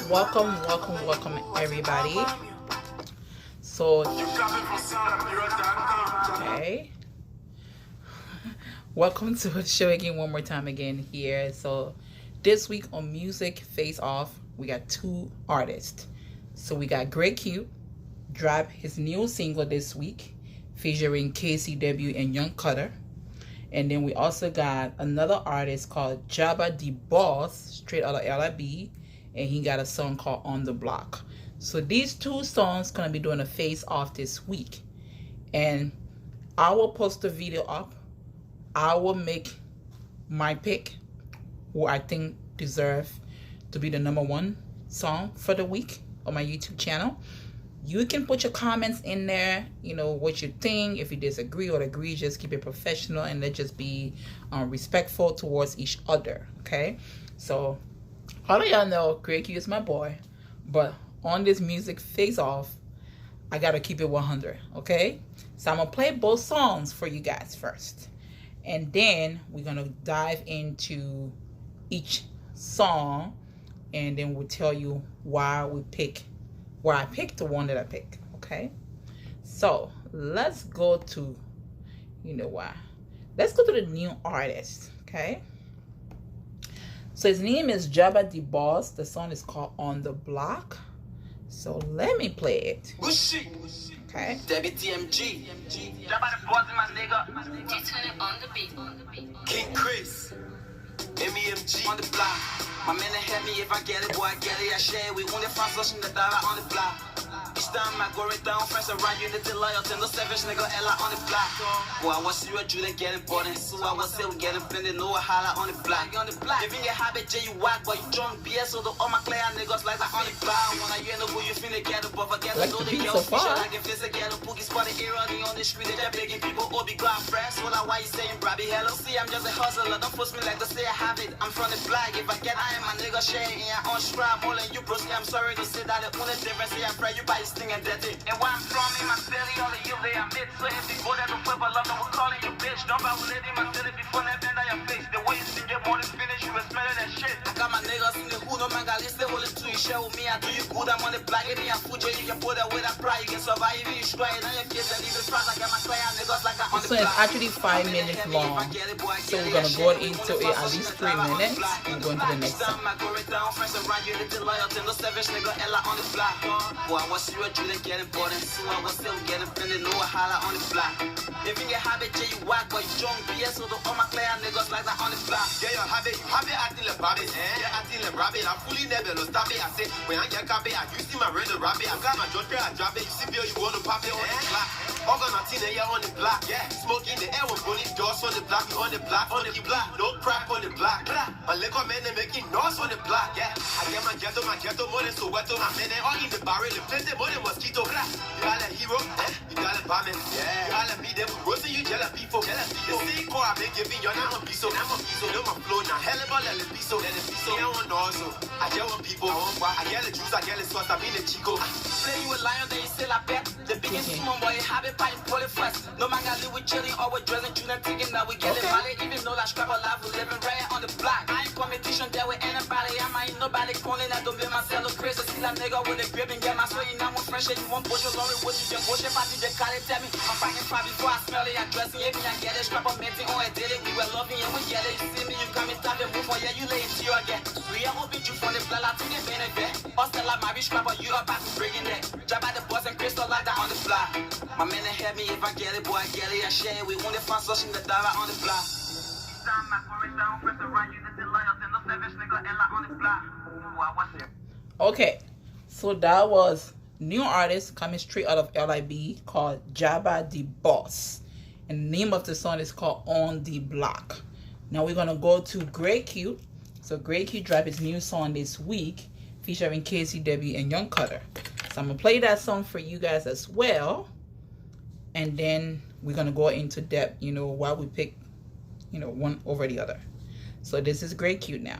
Welcome everybody. So okay, welcome to the show again one more time again here. So this week on Music Face Off, we got two artists. So we got Greg Q drop his new single this week featuring KCW and Young Cutter. And then we also got another artist called JABBAH the Boss, straight out of LIB, and he got a song called On the Block. So these two songs gonna be doing a face off this week, and I will post the video up. I will make my pick who I think deserve to be the #1 song for the week on my YouTube channel. You can put your comments in there, you know, what you think. If you disagree or agree, just keep it professional and let's just be respectful towards each other, okay? So all of y'all know Greg Q is my boy, but on this music face off, I gotta keep it 100, okay? So I'm gonna play both songs for you guys first, and then we're gonna dive into each song, and then we'll tell you why I picked the one that I picked, okay? So let's go to, you know why? Let's go to the new artist, okay? So his name is JABBAH the Boss. The song is called On the Block. So let me play it. Okay. Debbie TMG. JABBAH the Boss, my nigga. Turn it on the beat. King Chris. MEMG on the block. My man ahead me if I get it, boy I get it, I share it. We want it from social media on the block. Each time I go right down, friends around you, little loyal, no savage nigga, Ella on the block. Boy, I was you a Jew, they get important. So I was still getting blended, no holla on the block. If you get habit, J, you whack, but you drunk BS, so the all my clear niggas like that on the block. When I hear no who you finna get it, but forget the know the girl, like if it's a ghetto, boogie spot, the era, on the street, they're begging people, all be glad fresh. So like why you saying, Brabby, hello, see, I'm just a hustler, don't force me like to say I have it. I'm from the block, if I get, I am my nigga, share it, and on strap, more than you, bro, I'm sorry to say that the only difference, I pray you buy this thing and that's it. And where I'm from, in my city, all of you, they admit. So if you go there to flip, I love them, we're calling you bitch. Don't buy with in my city before that bend on your face. The way you see your morning finish, you was smelling that shit. I got my niggas in the hood, no man, got list, they hold it to you, share with me. I do you good, I'm on the block, give me a food, you can put that with that pride, you can survive, you can straight. Now your kids, and even fast, I got my client niggas like I'm on the block. So it's actually 5 minutes long. So we're gonna go into it at least 3 minutes and go into the next song. Boy, I was you a Jew, they get important. So I was still getting blended, no holla on the block. If you get habit, J, you whack, but you drunk BS, so the all my clear niggas like that on the block. Yeah, you have it acting like rabbit. Yeah, acting like rabbit. I'm fully never lost it. I say, when I get cabbage, I see my red rabbit. I got my daughter, I drop it. You see, you want to pop it on the block. All gonna teen on the block. Yeah, smoking the air, we're running doors on the block. On the block, no crap on the block. My little man, they making noise on the block. Yeah, I get my ghetto money, so wet to my men, all in the barrel, plenty money, mosquito. You got a hero, you got a bomb. Yeah, you got a beat them, roasting you, jealous people. The same core I've been giving you, now I'm a piece of, no my flow, now hell of a little piece of, I want also, I just want people, I get the juice, I get the sauce, I mean the chico. Play you a lion, they still a bet. The biggest small boy, habit pipe, pull it first. No man got live with chilling, always dressing, tuna thinking that we get it money, even though that scrap alive, we living right on the block. I ain't competition there with anybody, I might nobody calling, I don't be myself crazy. See that nigga with a grip and get my soul, you know I'm fresh, and you want push your glory, what you can push if I did the call it, tell me. I'm fighting fire before I smell it, I dressing it, I get it, scrap up, maintain on it, did it, we were loving and we get it. You see me, you come and stop and move for, yeah, you lay into you again. We are hoping you from the blood, I think it's been a vet. Hustle like my bitch, scrap up, you are back to bringing that. JABBAH the Boss and Crystal like that on the block. My man ahead me, if I get it, boy, I get it, I share it. We want it from social media on the block. Okay, so that was new artist coming straight out of LIB called JABBAH the Boss, and the name of the song is called On the Block. Now we're gonna go to Greg Q. So Greg Q dropped his new song this week featuring KCW and Young Cutter. So I'm gonna play that song for you guys as well, and then we're gonna go into depth, you know, why we pick, you know, one over the other. So this is Greg Q now.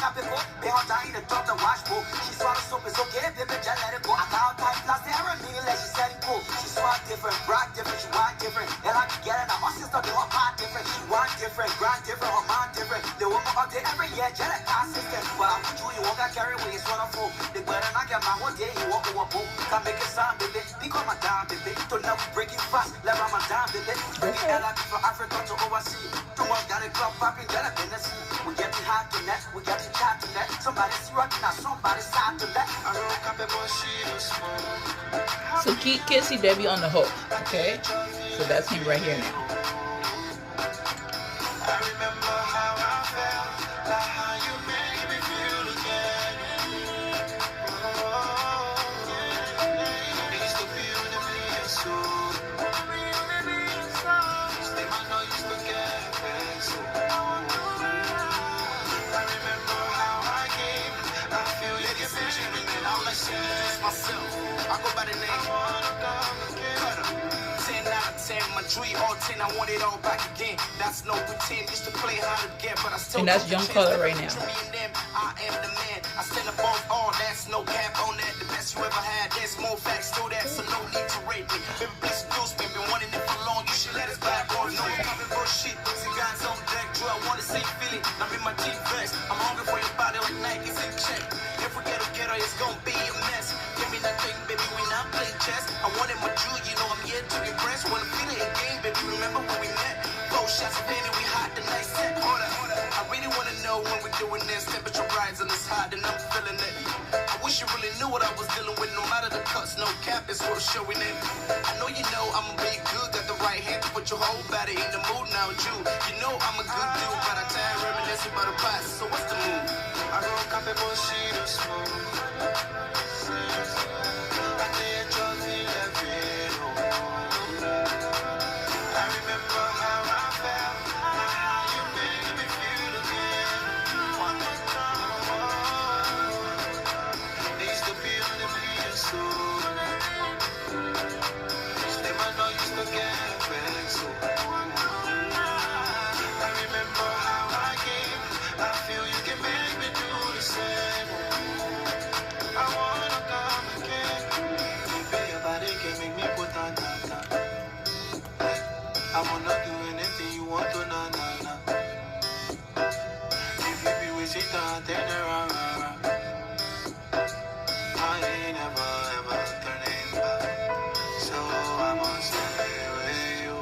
capital. They all dying to drop the watch book. She swallow soap, it's okay, baby, just let it go. I got time, plus they ever meaning like she said it go. She swat different, rock different, she want different. And I can get it now, my sister, they all part different. She want different, grind different, her mind different. They want more up there every year, just like consistent. But I'm with you, you won't got carried away, it's wonderful. They better not get my one day, you walk over a boat. Can make it sound, baby. Because my dime, baby. Don't never break it fast, let my dime, baby. Bring it LIB from Africa to overseas. Too much got it club popping, get up in the sea. We get it hot tonight, we get it hot tonight. Somebody see rocking now, somebody side to that. I don't cap it, but she was small. So keep Kissy Debbie on the hook, okay? So that's him right here now. I remember how I felt, like how you made me feel again. It used to be on the million so. Still I know you still get back so. I remember how I came, I feel you get me, and I'll let you introduce myself. I go by the name Cutter. 10 out of 10, my dream all 10. I want it all back again. That's no pretend. Used to play hard to get, but I still. And that's Young Color right now. I am the man. I stand above all. That's no cap on that. The best you ever had. There's more facts to that, so no need to rate me. Been please excuse me. Been wanting it for long. You should let us back on. No common bullshit. See guys on deck. Drew, I want the same feeling. I'm in my deep vest. I'm hungry for your body like Nike's in check. If we get together, it's gonna be a mess. Give me that thing, baby. We not playing chess. I wanted my Drew. You know I'm here to impress. Wanna feel it again, baby. Remember when we met? Both shots of pain and we hot the night set. Hold up. I really wanna know when we're doing this. Temperature rise and it's hot and I'm feeling it. I wish you really knew what I was dealing with. No matter the cuts, no cap is what I'm showing it. I know you know I'm really good. Got the right hand to put your whole body in the mood now, Jew. You know I'm a good dude, but I tell you reminiscing about the past. So what's the move? I don't cap it, but she the smooth. I did drugs in every I remember how I felt, how you made me feel again. One more time. It used to be on the million so. Still I know you still get back so. I remember how I came. I feel you can make me do the same. I wanna come again. Baby, your body can make me put on that. I wanna do anything you want to, nah, nah, nah. If you be with it, turn around. I ain't never, ever turning back. So I must stay with you.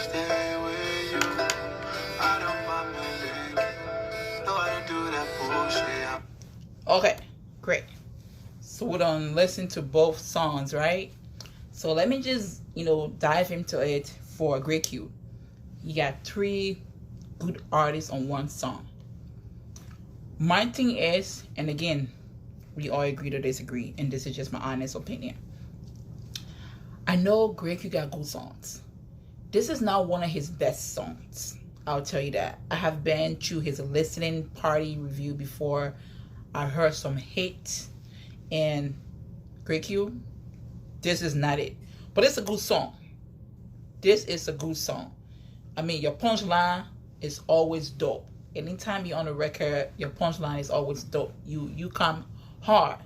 Stay with you. I don't mind my leg. No, I don't do that bullshit. Okay, great. So we done listen to both songs, right? So let me just, dive into it for Great Q. You got 3 good artists on one song. My thing is, and again, we all agree to disagree, and this is just my honest opinion. I know Great Q got good songs. This is not one of his best songs. I'll tell you that. I have been to his listening party review before. I heard some hate, and Great Q, this is not it. But it's a good song. This is a good song. I mean, your punchline is always dope. Anytime you're on a record, your punchline is always dope. You come hard,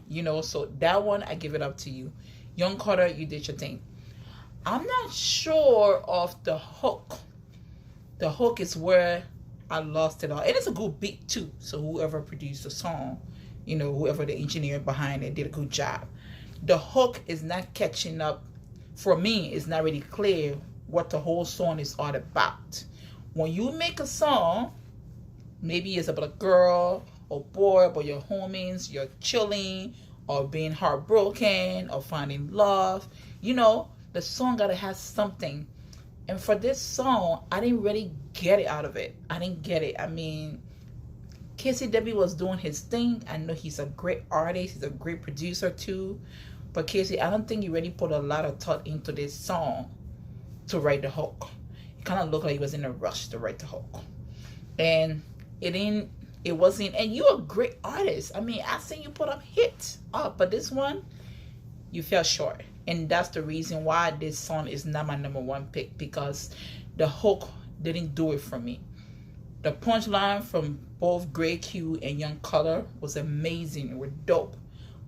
so that one, I give it up to you. Young Carter, you did your thing. I'm not sure of the hook. The hook is where I lost it all. It is a good beat too. So whoever produced the song, whoever the engineer behind it did a good job. The hook is not catching up. For me, it's not really clear what the whole song is all about. When you make a song, maybe it's about a girl or boy, or your homies, you're chilling, or being heartbroken, or finding love. The song gotta have something. And for this song, I didn't really get it out of it. I didn't get it. I mean, Casey Debbie was doing his thing. I know he's a great artist. He's a great producer too. But Casey, I don't think he really put a lot of thought into this song to write the hook. It kind of looked like he was in a rush to write the hook. And it wasn't, and you're a great artist. I mean, I seen you put up hits. But this one, you fell short. And that's the reason why this song is not my #1 pick, because the hook didn't do it for me. The punchline from both Grey Q and Young Color was amazing. It was dope.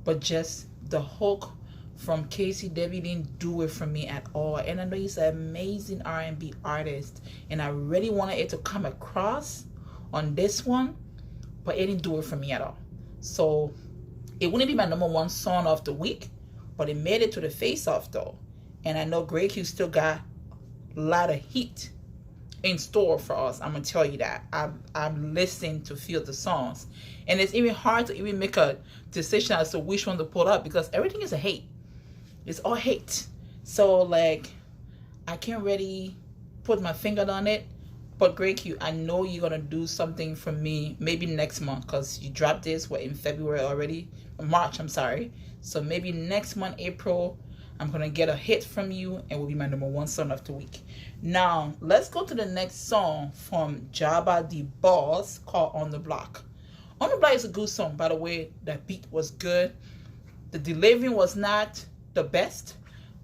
But just the hook from Casey Debbie didn't do it for me at all. And I know he's an amazing R&B artist, and I really wanted it to come across on this one, but it didn't do it for me at all. So it wouldn't be my #1 song of the week, but it made it to the face-off though. And I know Grey Q still got a lot of heat in store for us. I'm gonna tell you that. I've listened to a few of the songs, and it's even hard to even make a decision as to which one to pull up, because everything is a hate. It's all hate. So like, I can't really put my finger on it. But Grey Q, I know you're gonna do something for me maybe next month, because you dropped this in February already, March, I'm sorry. So maybe next month, April, I'm gonna get a hit from you and will be my #1 song of the week. Now let's go to the next song from JABBAH the Boss, called On the Block. On the Block is a good song, by the way. The beat was good. The delivery was not the best,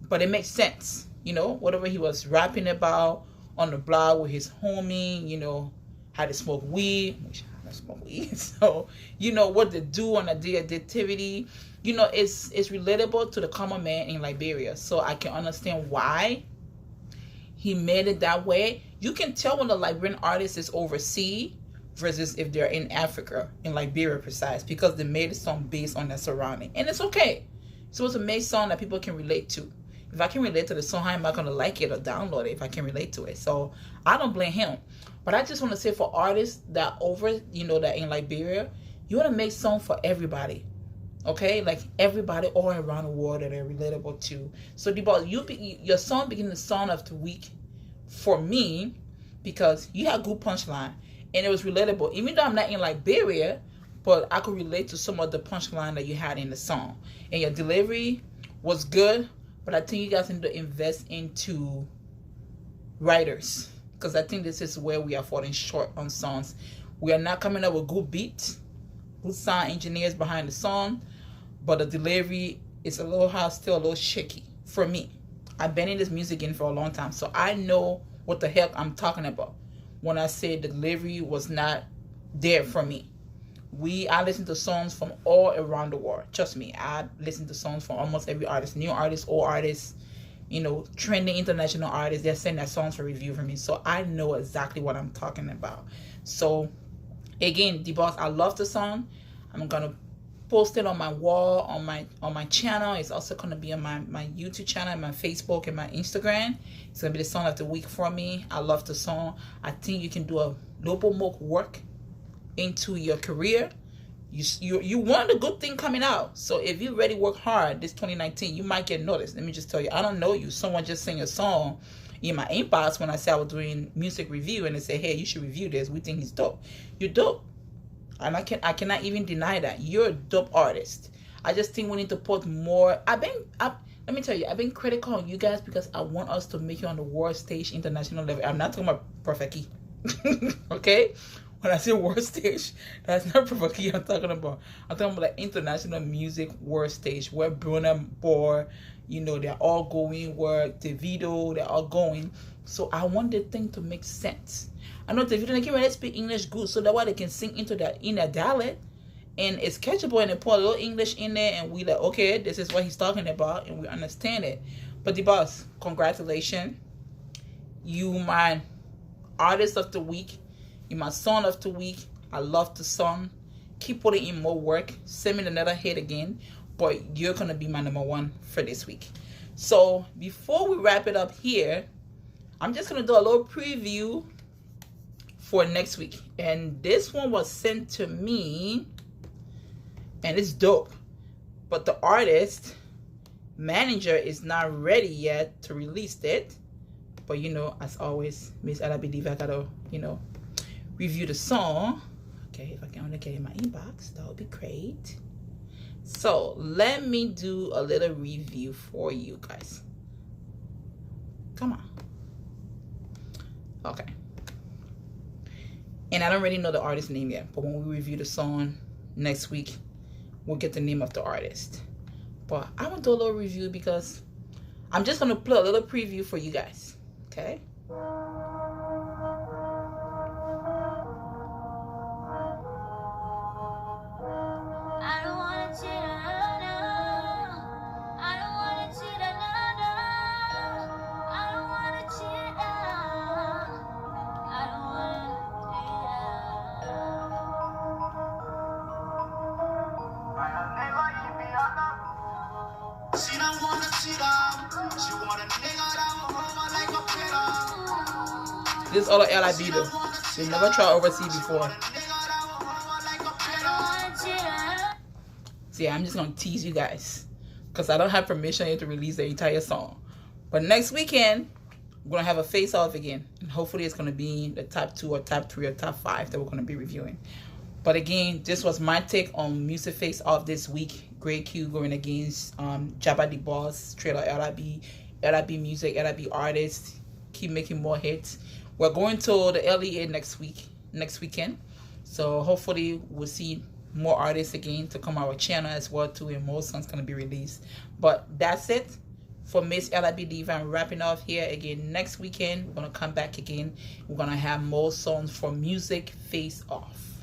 but it makes sense. You know, whatever he was rapping about on the block with his homie, you know, how to smoke weed, which I don't smoke weed. So, you know, what to do on a day activity. You know, it's relatable to the common man in Liberia. So I can understand why he made it that way. You can tell when the Liberian artist is overseas versus if they're in Africa, in Liberia precise, because they made a song based on their surrounding. And it's okay. So it's a made song that people can relate to. If I can relate to the song, how am I going to like it or download it if I can relate to it? So I don't blame him. But I just want to say, for artists that that in Liberia, you want to make songs for everybody. Okay? Like everybody all around the world that are relatable to. So your song became the song of the week for me because you had good punchline and it was relatable. Even though I'm not in Liberia, but I could relate to some of the punchline that you had in the song. And your delivery was good, but I think you guys need to invest into writers, because I think this is where we are falling short on songs. We are not coming up with good beats, good sound engineers behind the song, but the delivery is still a little shaky for me. I've been in this music game for a long time, so I know what the heck I'm talking about when I say the delivery was not there for me. I listen to songs from all around the world. Trust me, I listen to songs from almost every artist, new artists, old artists, trending international artists. They're sending their songs for review for me, so I know exactly what I'm talking about. So again, The Boss, I love the song. I'm gonna post it on my wall, on my channel. It's also gonna be on my YouTube channel, and my Facebook, and my Instagram. It's gonna be the song of the week for me. I love the song. I think you can do a little more work into your career. You want a good thing coming out. So if you really work hard this 2019, you might get noticed. Let me just tell you, I don't know you. Someone just sang a song in my inbox when I said I was doing music review, and they say, hey, you should review this. We think he's dope. You're dope. And I cannot even deny that. You're a dope artist. I just think we need to put more. Let me tell you, I've been critical on you guys because I want us to make it on the world stage, international level. I'm not talking about Perfect Key. Okay? When I say world stage, that's not Perfect Key I'm talking about. I'm talking about the international music world stage where Burna Boy, they're all going, where Davido, they're all going. So I want the thing to make sense. I know Davido, they can't really speak English good, so that way they can sing into that in their dialect, and it's catchable, and they put a little English in there, and we like, okay, this is what he's talking about, and we understand it. But The Boss, congratulations. You my artist of the week. You my song of the week. I love the song. Keep putting in more work. Send me another hit again. But you're going to be my #1 for this week. So before we wrap it up here, I'm just going to do a little preview for next week. And this one was sent to me, and it's dope. But the artist manager is not ready yet to release it. But as always, Miss Alabi Diva gotta, review the song. Okay, if I can only get in my inbox, that would be great. So let me do a little review for you guys. Come on. Okay. And I don't really know the artist's name yet, but when we review the song next week, we'll get the name of the artist. But I want to do a little review because I'm just going to play a little preview for you guys. Okay? This other LIB though. They never tried overseas before. See, I'm just gonna tease you guys because I don't have permission yet to release the entire song. But next weekend, we're gonna have a face-off again, and hopefully it's gonna be the top 2 or top 3 or top 5 that we're gonna be reviewing. But again, this was my take on Music Face-Off this week. Great Q going against JABBAH the Boss, Trailer LIB Music, LIB artists. Keep making more hits. We're going to the LEA next weekend. So hopefully we'll see more artists again to come our channel as well too, and more songs gonna be released. But that's it for Miss LIB Diva. I'm wrapping off here again. Next weekend we're gonna come back again. We're gonna have more songs for Music Face Off.